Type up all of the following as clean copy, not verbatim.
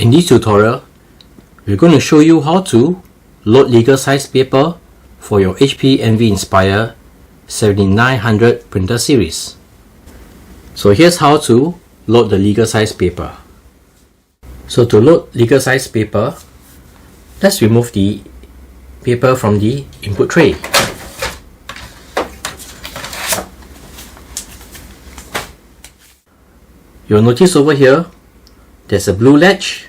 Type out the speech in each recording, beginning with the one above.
In this tutorial, we're going to show you how to load legal size paper for your HP Envy Inspire 7900 printer series. So here's how to load the legal size paper. So to load legal size paper, let's remove the paper from the input tray. You'll notice over here there's a blue latch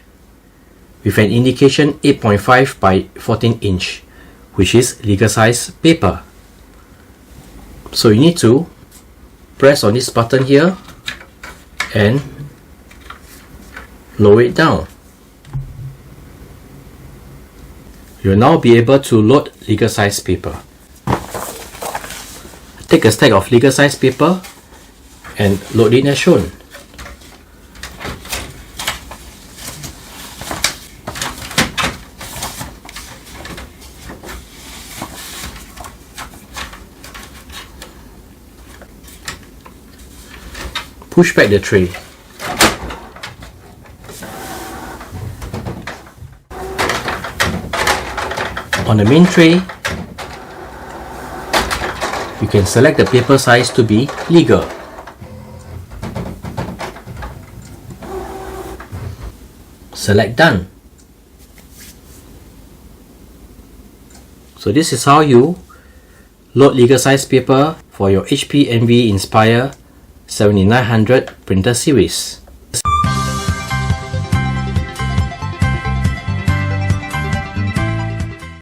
with an indication 8.5 by 14 inch, which is legal size paper. So you need to press on this button here and lower it down. You'll now be able to load legal size paper. Take a stack of legal size paper and load it as shown. Push back the tray. On the main tray, you can select the paper size to be legal. Select Done. So this is how you load legal size paper for your HP Envy Inspire 7900 printer series.